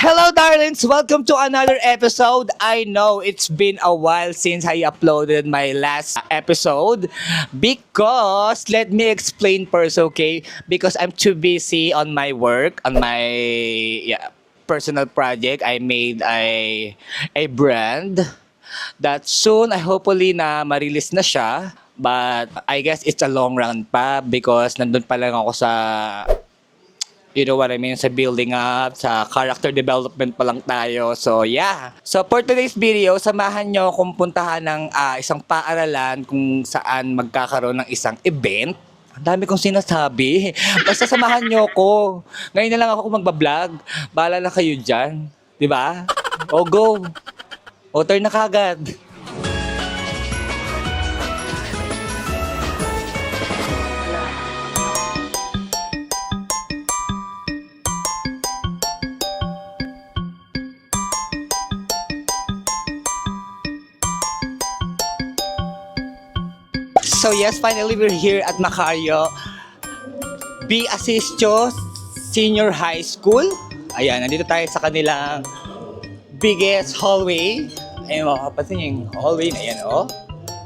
Hello darlings! Welcome to another episode. I know it's been a while since I uploaded my last episode because, let me explain first, okay? Because I'm too busy on my work, on my personal project. I made a brand that soon, I hopefully na ma-release na siya. But I guess it's a long run pa because nandun pa lang ako sa, you know what I mean, sa building up, sa character development pa lang tayo. So, yeah. So, for today's video, samahan nyo kung puntahan ng isang paaralan kung saan magkakaroon ng isang event. Ang dami kong sinasabi. Basta samahan nyo ko. Ngayon na lang ako magbablog. Bahala na kayo dyan. Diba? O, go. O, turn na kagad. So yes, finally we're here at Macario B. Asistio Senior High School. Ayan, nandito tayo sa kanilang biggest hallway. Ayun, makapansin yung hallway na yan, oh.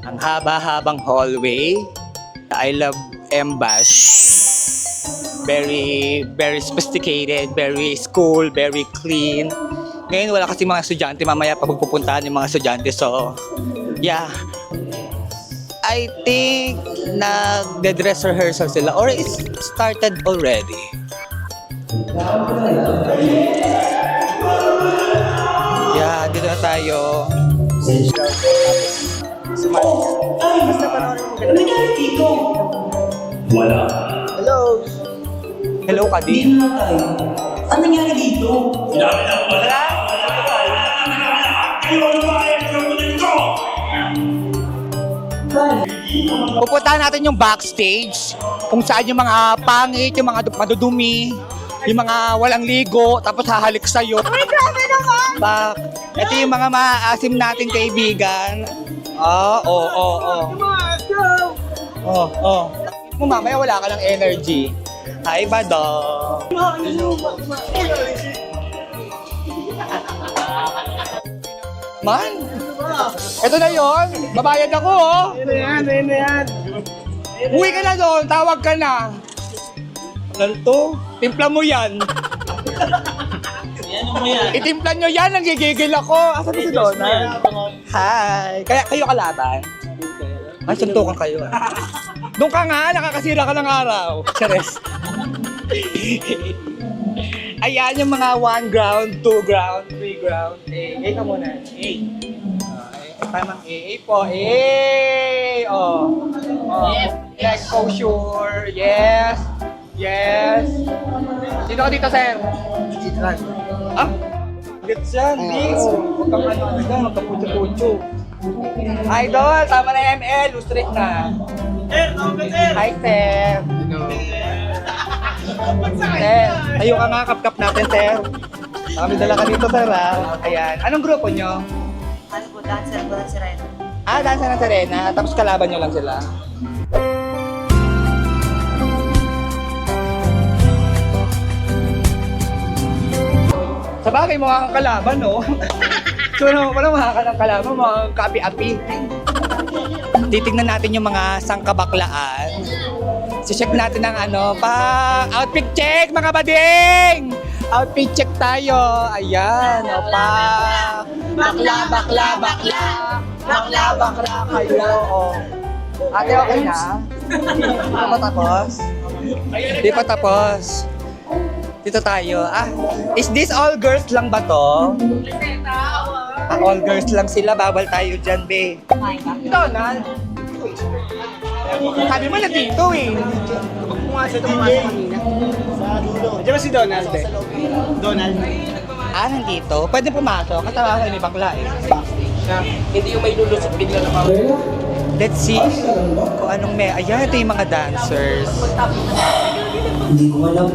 Ang haba-habang hallway. I love MBash. Very, very sophisticated, very school, very clean. Ngayon wala kasi mga estudyante, mamaya pa pupuntahan yung mga estudyante. So, yeah. I think nag-dress rehearsal sila or is started already. Yeah, dito na tayo. Wala. Hello. Hello, Kadi. Ano nangyari dito? Sinabi na wala. Kayo ano ba kayo sa kunin ko? Pupuntahan natin yung backstage kung saan yung mga pangit, yung mga madudumi, yung mga walang ligo, tapos hahalik sa'yo. Uy, grabe naman! Ito yung mga maasim natin kaibigan. Mo mamaya wala ka ng energy. Hi, Badong. Man, ito na yon. Babayad ako, oh. Ayun na yan. Uwi ka na doon, tawag ka na. Ano to? Timpla mo yan. Ano mo yan? Itimplan nyo yan, nanggigigil ako. Asan ba si Donald? Hi. Kaya kayo kalaban? Ay, suntukan kayo. Doon ka nga, nakakasira ka ng araw. Chares. Ayan yung mga 1 ground, 2 ground, 3 ground. A ka muna. A. Tamang A. A po. A. Oh. Yeah, exposure. Yes. Yes. Sino ka dito, sir? Ah? Gets yan. Di. Huwag kang ano dyan. Huwag kang putyo-putyo. Idol, tama na ML. Lustrik na. Sir, tawag ka sir. Hi, sir. Sir, tayo ka nga, kap-kap natin, sir. Kami dala ka dito, sir, ha? Ayan. Anong grupo nyo? Ano po, dancer po ng Sirena. Dancer ng Serena. Tapos kalaban nyo lang sila. Sa bagay, mukha kang kalaban, no? So, wala mukha ka ng kalaban, mukha kang kapi-api. Titignan natin yung mga sangkabaklaan. Si-check natin ang ano, outfit check, mga bading! Outfit check tayo. Ayan, o pa. Bakla, bakla, bakla. Bakla, bakla kayo, o. Ate, okay na? Di pa tapos? Di pa tapos. Dito tayo. Is this all girls lang ba to? All girls lang sila. Bawal tayo dyan, be. Donald. Sabi mo na dito, eh. Kung nga siya tumasok kanina. Diyan ba si Donald eh? Donald. Nandito. Pwede pumasok. Katawa ko ni bakla, eh. Hindi yung may lulusot bigla na Let's see kung anong may... Ayan, ito yung mga dancers. Hindi ko alam.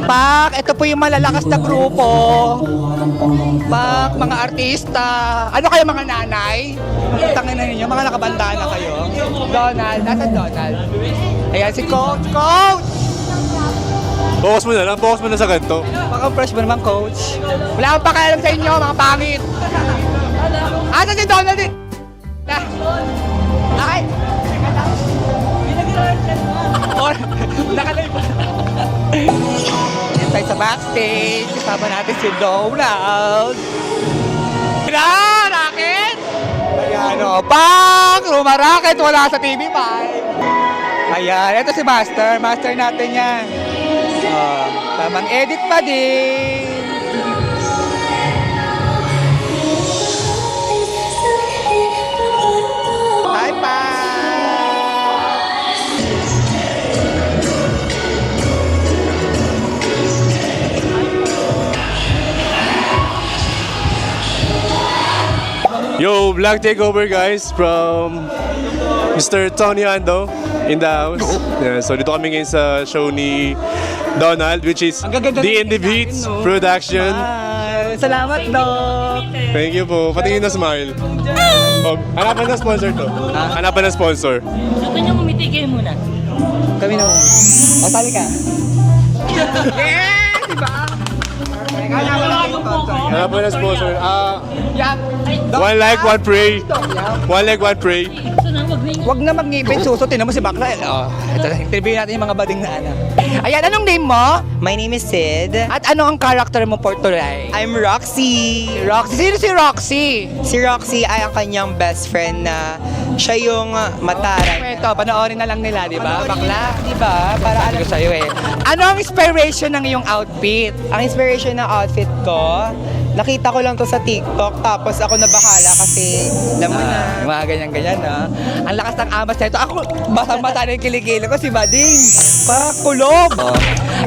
Pak, ito po yung malalakas na grupo. Pak, mga artista. Ano kayo, mga nanay? Tangin na ninyo, mga nakabandana kayo. Donald, nasa Donald. Ayan si Coach. Coach! Focus mo na lang, focus mo na sa ganito. Baka fresh mo naman, coach. Wala akong pakialam sa inyo, mga pangit. Asa si Donald? Ay! Or, nakalive pa. Yan tayo sa backstage. Kasama natin si Donald. Racket! Ayan o, bang! Rumaracket, wala sa TV5. Ayan, ito si Master. Master natin yan. Oh, tamang edit pa din. Hi, pa! Yo, Black Takeover guys from Mr. Tony Ando in the house. Yeah, so dito kami ngayon sa show ni Donald, which is Ang gaganda The ng Indie natin, Beats no? Production. Bye! Salamat, Doc! Thank you po. Patingin na smile. Oh, hanapan na sponsor to. Hanapan na sponsor. Gusto niyo umitigil muna. Kami na. O, sali ka. Yeah! Diba? Hanapan na sponsor. Yan. One like, one pray. One like, one pray. Gusto na wag ninyo. Huwag na mag-ngipin, suso. Tinan mo si Bakla. Oh, ito na. Interview natin yung mga bading na anak. Ayan, anong name mo? My name is Sid. At ano ang character mo for today? I'm Roxy. Roxy. Sino si Roxy? Si Roxy ay ang kanyang best friend na siya yung mataray. Ito, panoorin na lang nila, di ba? Bakla. Di ba? Para Sabi ko sa'yo eh. Ano ang inspiration ng iyong outfit? ang inspiration ng outfit ko, nakita ko lang to sa TikTok tapos ako na bahala kasi alam mo na. Yung mga ganyan-ganyan, ha? Ang lakas ng amas na ito. Ako, basang-basa na yung kilikili ko, si Bading. Pakulob.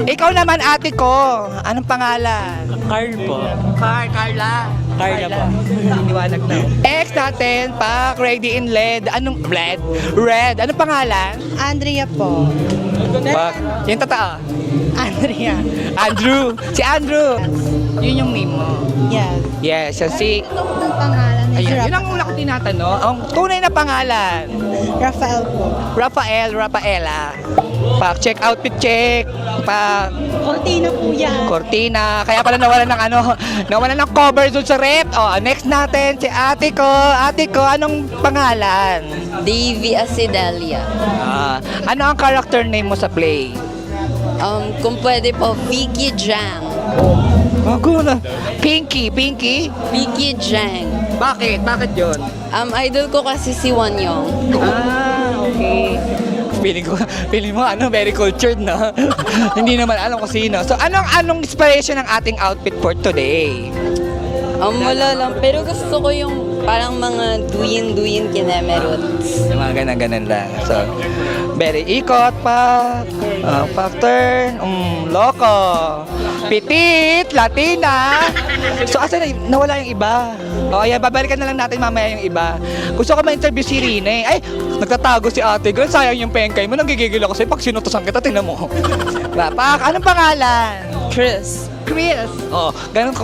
Ikaw naman, ate ko. Anong pangalan? Carl po. Carla. Carla po. Liwanag na. Next natin, Pak, ready in LED. Anong LED? Red. Anong pangalan? Andrea po. Pak. Yung totoo. Andrea. Andrew. Si Andrew. Yun yung name mo. Yes. Yes, siya si... Ito po ang pangalan ni Ayun, yun ang una ko tinatanong. Ang tunay na pangalan. Rafael po. Rafaela. Pak, check outfit check. Pak, Cortina po yan. Cortina. Kaya pala nawalan ng cover doon sa rep. Oh, next natin si ate ko. Ate ko, anong pangalan? Davy Asidalia. Ano ang character name mo sa play? Kung pwede po, Vicky Jang. Bago na. Pinky. Vicky Jang. Bakit? Bakit yun? Idol ko kasi si Wanyong. Okay. Feeling mo, very cultured na. Hindi naman alam kung sino. So, anong inspiration ng ating outfit for today? Wala lang. Pero gusto ko yung parang mga duyin kinemeroots. Yung mga ganan lang. So, very ikot pa. Factor. Loco. Pitit. Latina. So, asa na? Nawala yung iba. O, ayan, babalikan na lang natin mamaya yung iba. Gusto ko ma-interview si Rine. Ay, nagtatago si ate. Girl, sayang yung pengkay mo. Nanggigigil ako sa'yo. Pag sinutosan kita, tingnan mo. Pak, anong pangalan? Chris. Chris. Oh, ganun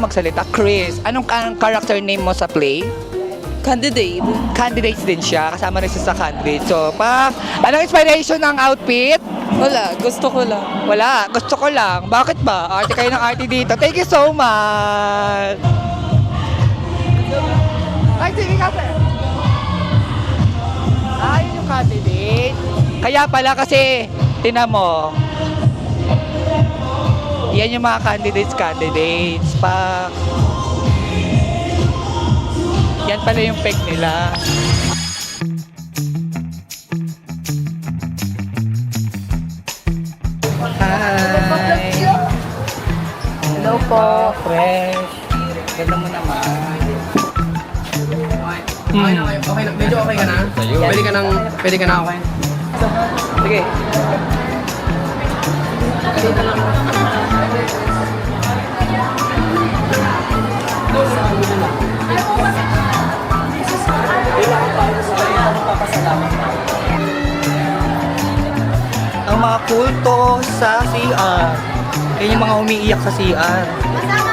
magsalita. Chris. Anong character name mo sa play? Candidate. Candidates din siya. Kasama rin siya sa candidate. So, anong inspiration ng outfit? Wala. Gusto ko lang. Wala. Gusto ko lang. Bakit ba? Arte kayo ng arte dito. Thank you so much. Ay, sige kasi. Yun yung candidate. Kaya pala kasi, tinan mo, yan yung mga candidates. Pak. Yan pala yung peg nila. Hi! Hello po. Fresh. Ganda mo naman. Okay na, medyo okay ka na? Pwede ka na okay? Sige. Ang mga kulto sa CR. Yan yung mga umiiyak sa CR.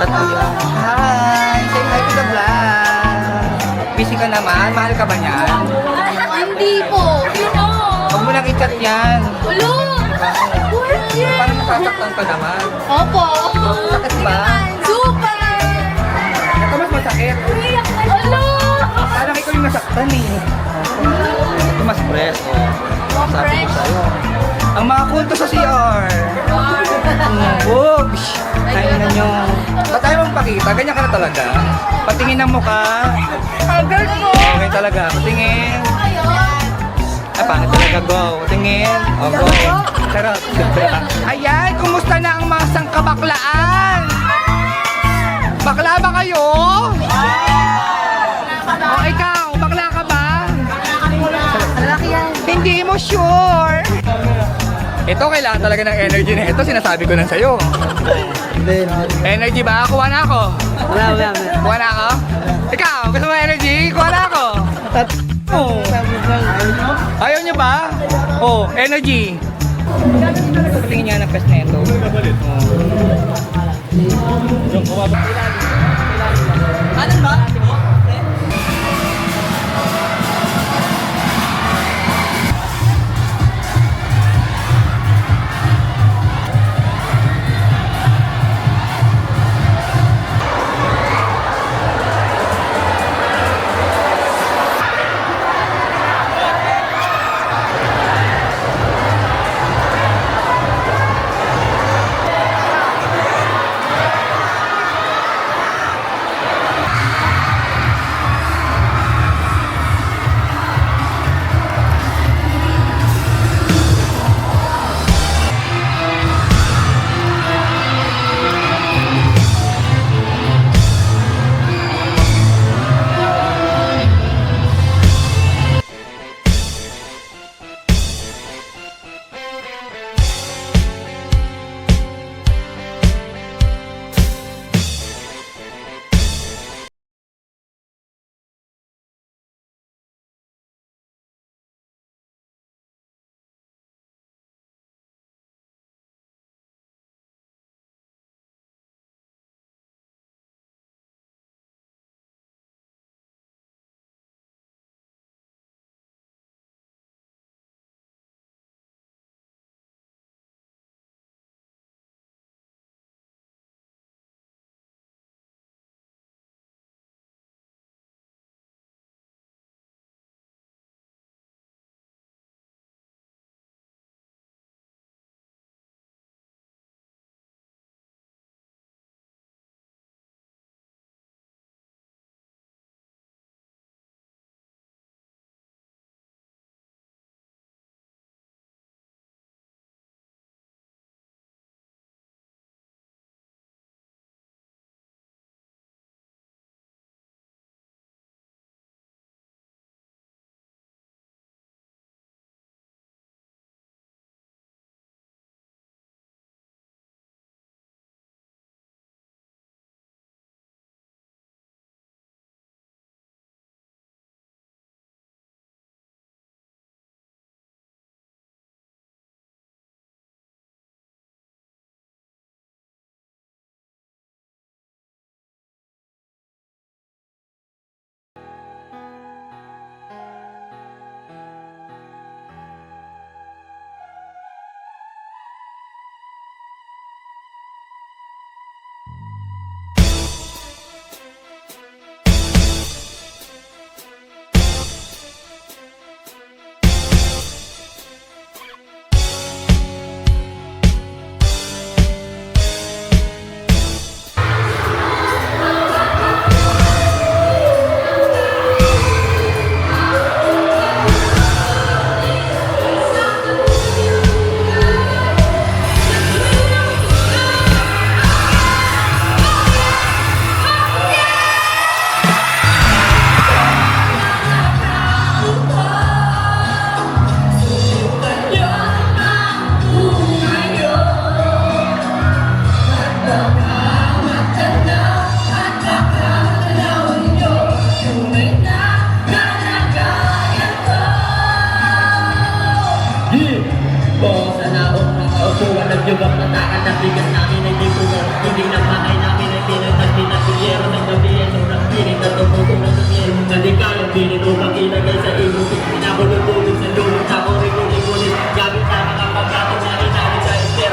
Tatlo yan. Hi! Say hi to the vlog. Busy ka naman? Mahal ka ba niyan? Hindi po. Huwag mo nang i-chat yan. Ulo! Parang nasasaktan ka naman. Opo. Sakit ba? Super! Ito mas masakit. Ano? Parang ikaw yung nasaktan eh. Ito mas fresh. Sabi ko sa'yo. Ang mga kulto sa CR. Oops. Kaya na nyo. Ba't tayo magpakita? Ganyan ka na talaga. Patingin ng mukha. Agad po. Okay talaga. Patingin. Ay, pangit talaga. Go. Patingin. O, go. Charot. Ayan, kumusta na ang mga sangkabaklaan? Bakla ba kayo? O, ikaw, bakla ka ba? Hindi mo sure. Ito, kailangan talaga ng energy na ito. Sinasabi ko lang sa'yo. Energy ba? Kuha na ako. Wala. Kuha na ako? Ikaw, gusto mo energy? Kuha na ako. Oh. Ayaw niyo ba? Oh, energy. Patingin niya ng pes na ito. Ano ba? Yugap na takan na bigas namin ay di puno. Hindi na bahay namin ay pinagtagdi na pilyero ng gabi ay sobrang pinig na tumutong na sumiero. Nalikayang pinig upang ilagay sa ilog. Pinabulog-bulog sa lulong. Ako rin ulit-ulit gamit na mga pagkatong na inalit sa estero.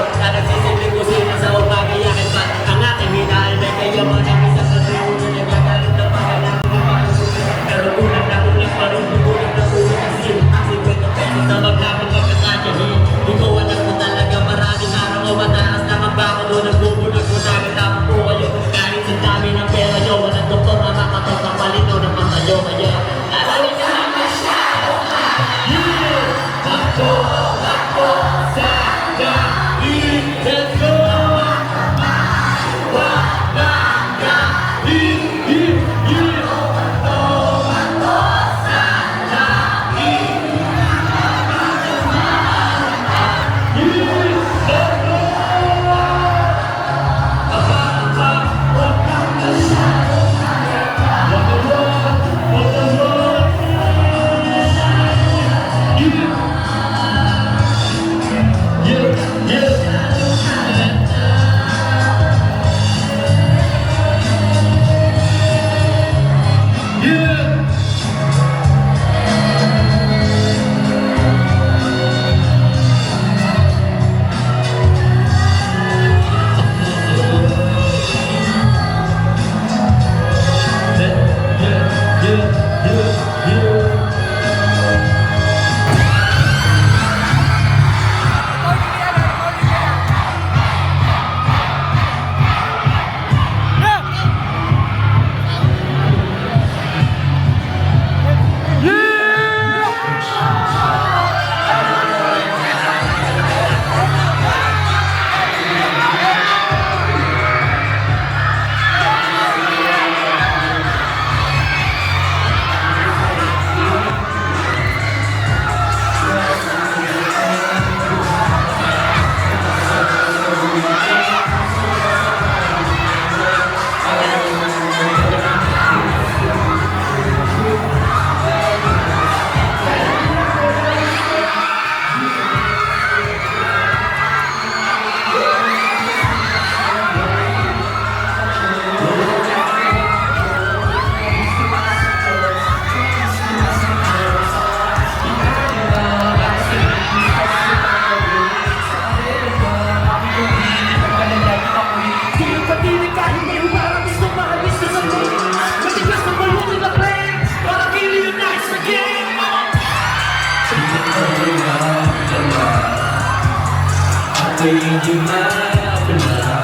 Ako'y hindi mapala.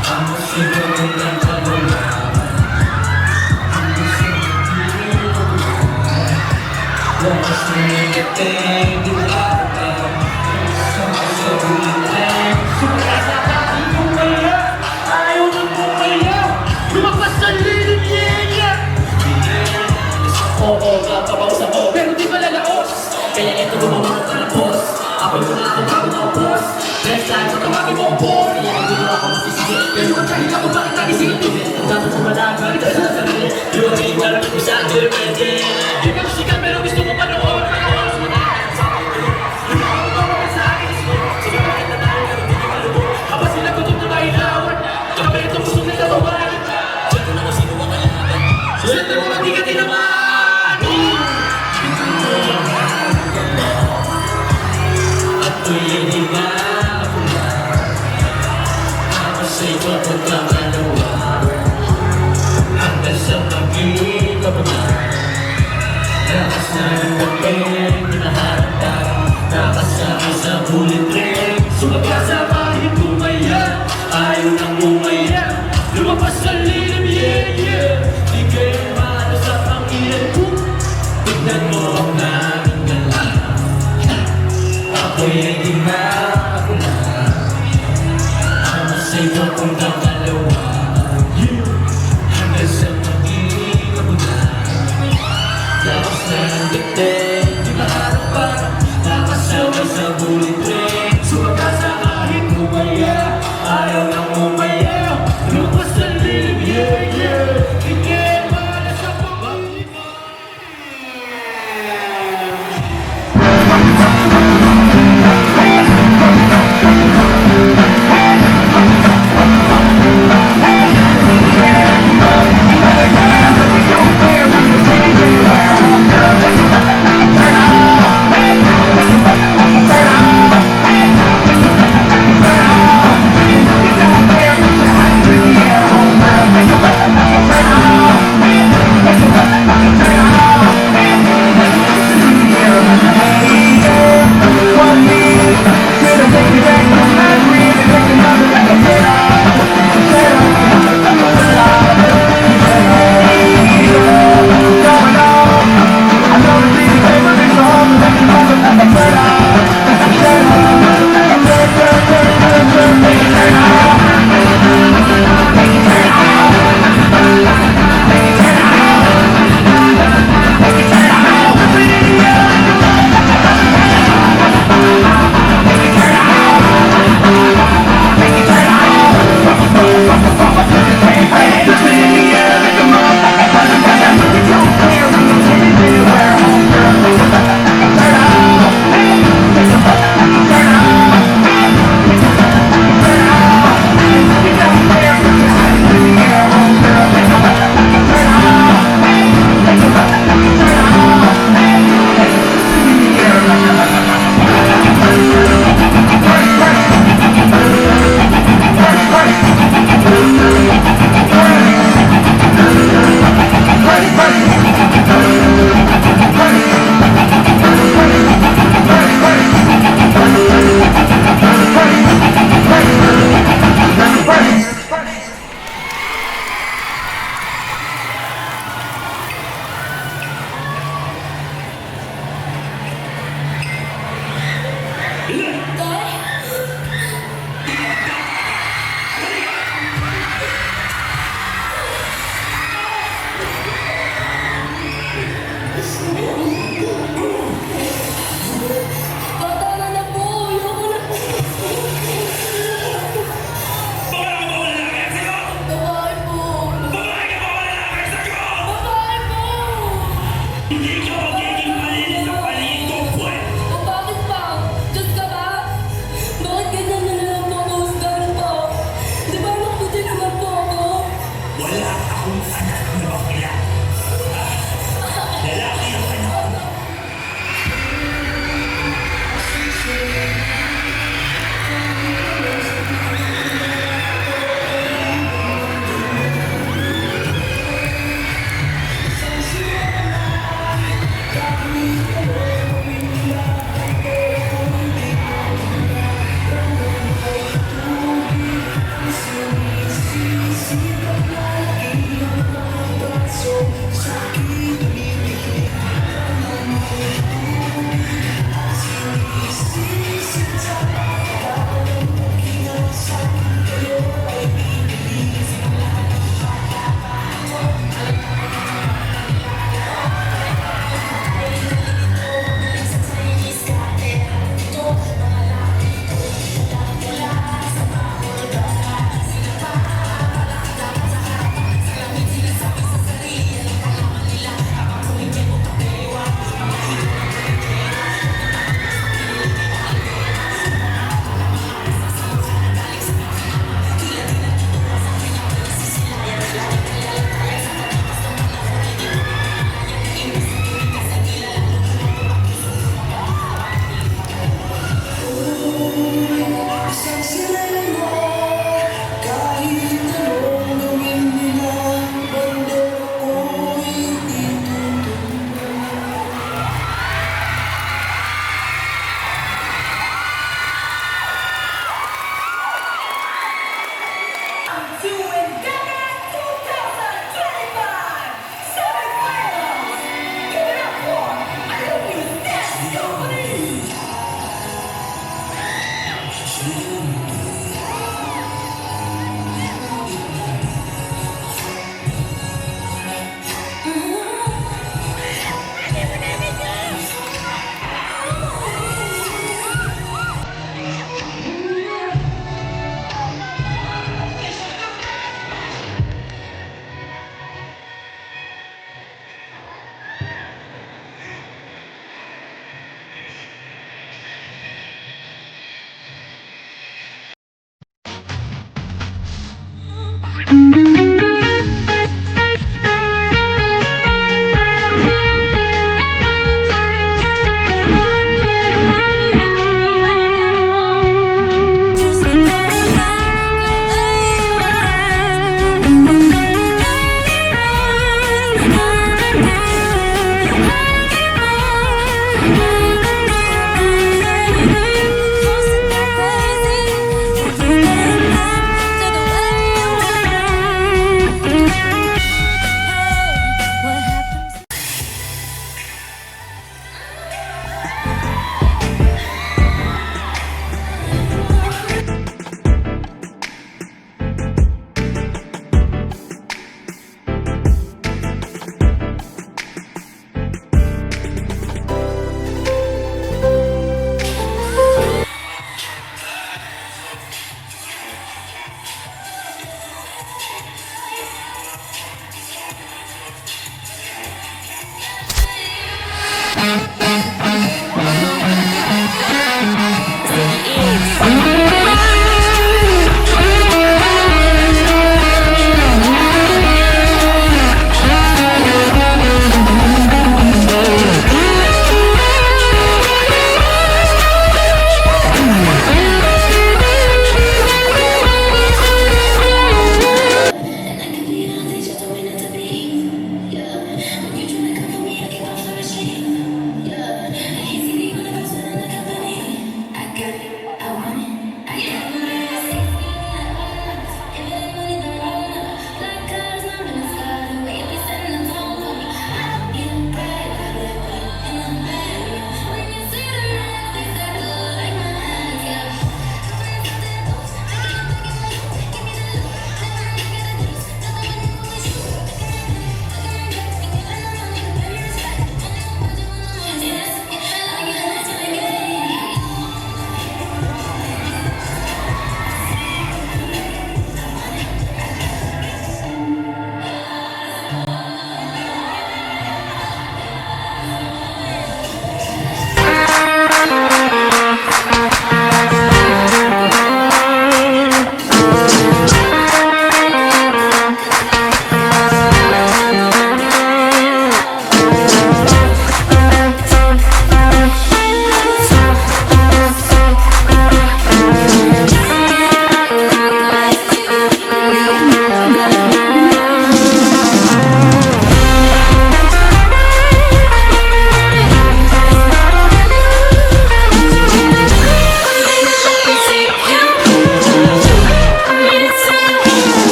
Ang siguro ng pagmamahal. Ang gusto lakas na negating di araw. Sa ulitin sumasa kahit bumaya. Ayaw nang bumaya. Lumabas sa lilim, yeah. Oo, kapabaw sa ko, pero di ba lalaos? Kaya ito gumawa ng talapos. Ako'y muna ako bago na upos. Next time sa tawagin mo ang boss. Kaya hindi mo ako masisige. Pero kahit ako bakit nagising ito? Ang dapat sa malaga, ito sa sarili. Luwagin ka naman ko sa akin, pwede. Di ka musikan pero gusto ko panood. Habang sila gutom na mailawan. Kaya ito gusto nila bawain. Diyan ko na kung sino ang kalaban. Sulit na mga di ka tinamaan. Ako'y hindi na ako na. Ako sa'yo pagkakalawa. Hanggang sa pag-ibig na. Lakas na ng kapeng hinaharap. Nakasama sa bullet train. Sumagasa kahit bumaya. Ayaw nang umaya. Lumabas sa lilim, yeah. Di kayo malo sa pangilan ko. Tignan mo ang namin dala. Ako'y hindi na ako na. Ama sa'yo kung kakalawa. Hanggang sa pag-ibig na. Lakas na ng dating, di maharap pa. Nakasaway sa bullet train. Sumagasa kahit bumaya. Ayaw nang umaya. Lumabas sa lilim, yeah. Di kayo malo sa pangilan ko.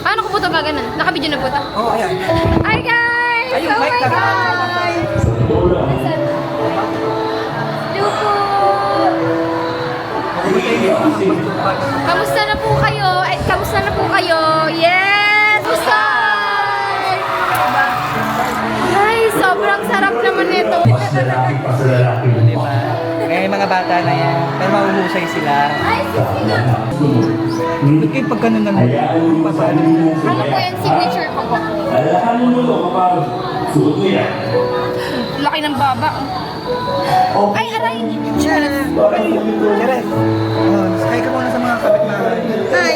Paano ko po ito gaganan? Nakabidyo na po ito? Oo, ayan. Hi guys! Ayun, Oh mic my ka. God! Hello po! Kamusta na po kayo? Ay, kamusta na po kayo? Yes! Kamusta? Ay, sobrang sarap naman nito. Diba? Eh, mga bata na yan. Pero mahuhusay sila. Ay, sisina! Ba't kayo pag ganun naman? Papaano? Ano po yung signature ko po? Laki ng baba. Ay, aray! Cheers! Cheers! Sakay ka muna sa mga kapitbahay. Hi!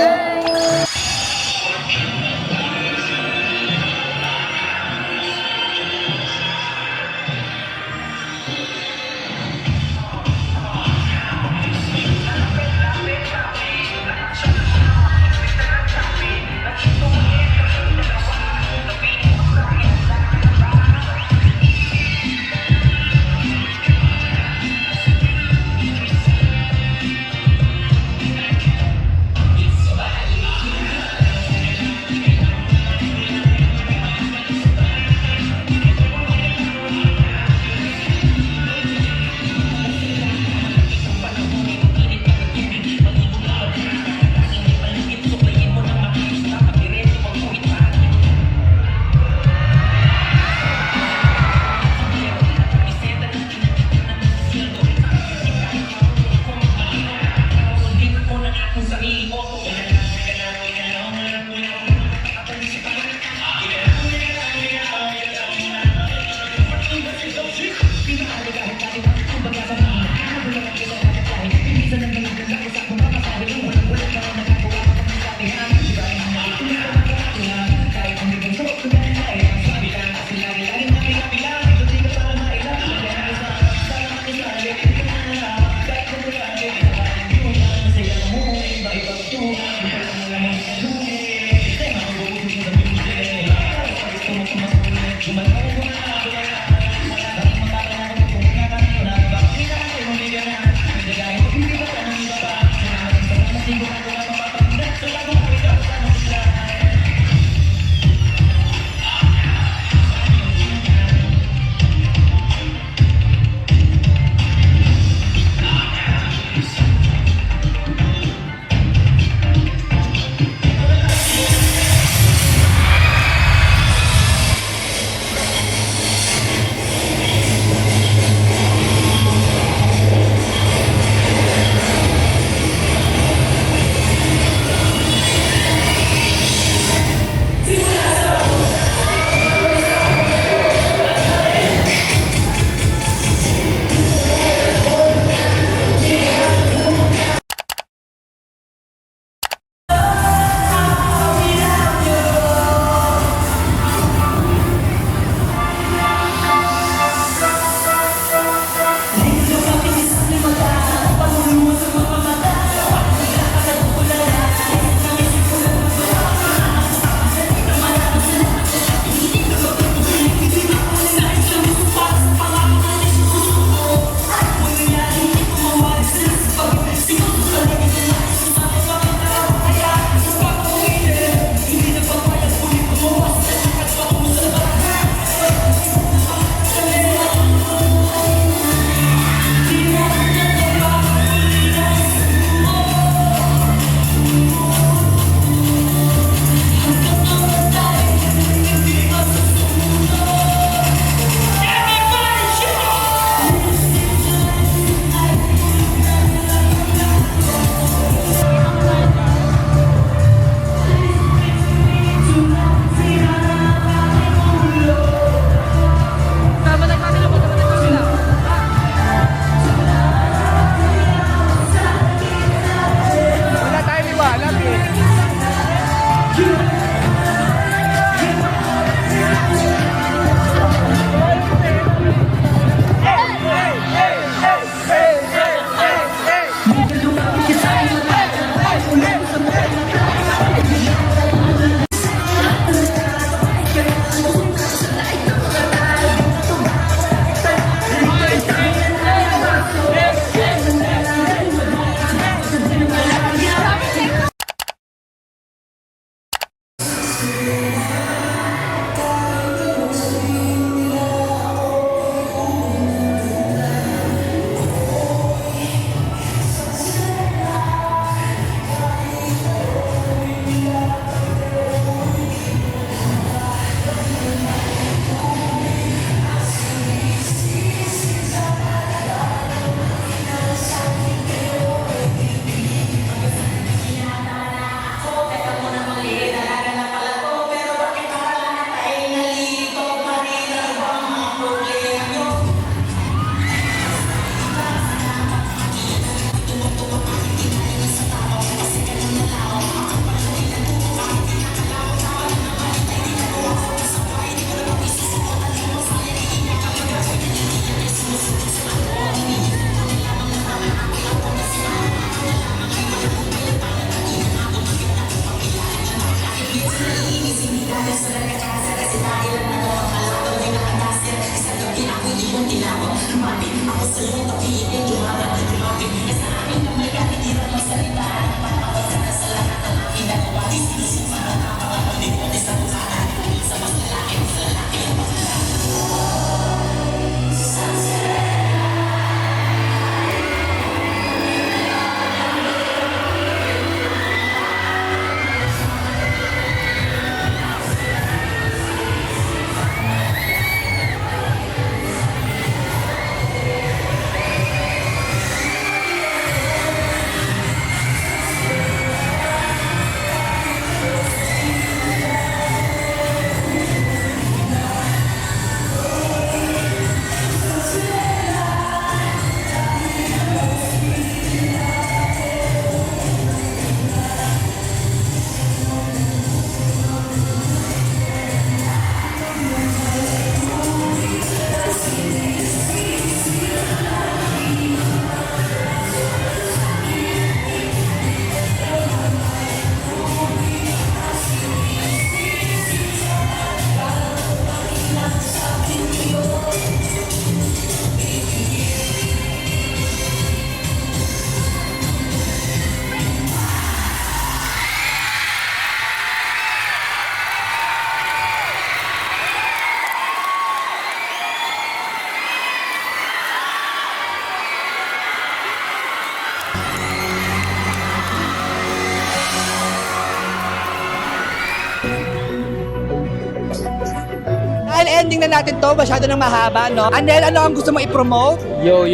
Dahil ending na natin to, masyado nang mahaba, no? Anel, ano ang gusto mo i-promote? Yo,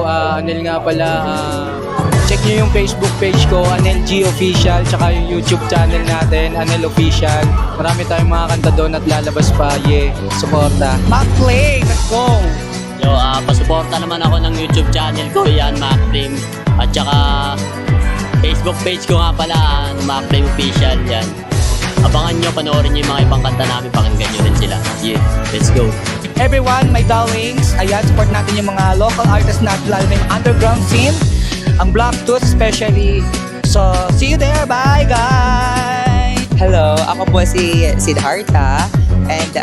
Anel nga pala. Check nyo yung Facebook page ko, Anel G Official, tsaka yung YouTube channel natin, Anel Official. Marami tayong mga kanta doon at lalabas pa. Suporta. Mac-Clay, let's go! Yo, pasuporta naman ako ng YouTube channel ko, yan, MacFlame. At saka Facebook page ko nga pala, MacFlame Official, yan. Abangan nyo, panoorin nyo yung mga ibang kanta namin, pakinggan nyo rin sila. Yeah, let's go. Everyone, my darlings, ayan, support natin yung mga local artists natin, lalo na yung underground scene, ang Black Tooth especially. So, see you there. Bye, guys! Hello, ako po si Siddhartha and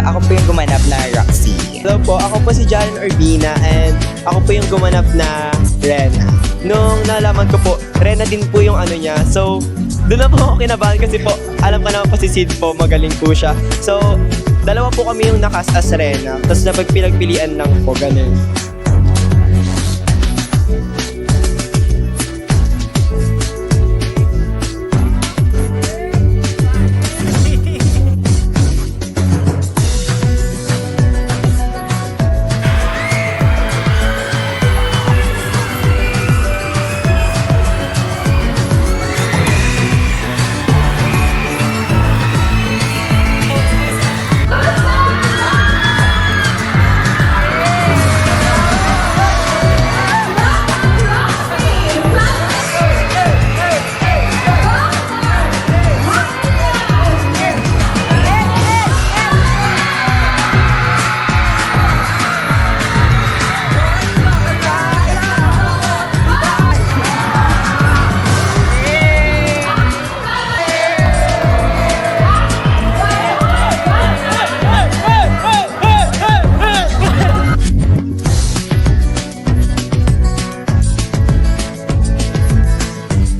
ako po yung gumanap na Roxy. Hello po, ako po si Jalen Urbina and ako po yung gumanap na Rena. Nung nalaman ko po, Rena din po yung ano niya. So, doon na po ako kinabahan kasi po, alam ko naman po si Sid po, magaling po siya. So, dalawa po kami yung nakas as Rena. Tapos napagpilagpilian lang po, ganun.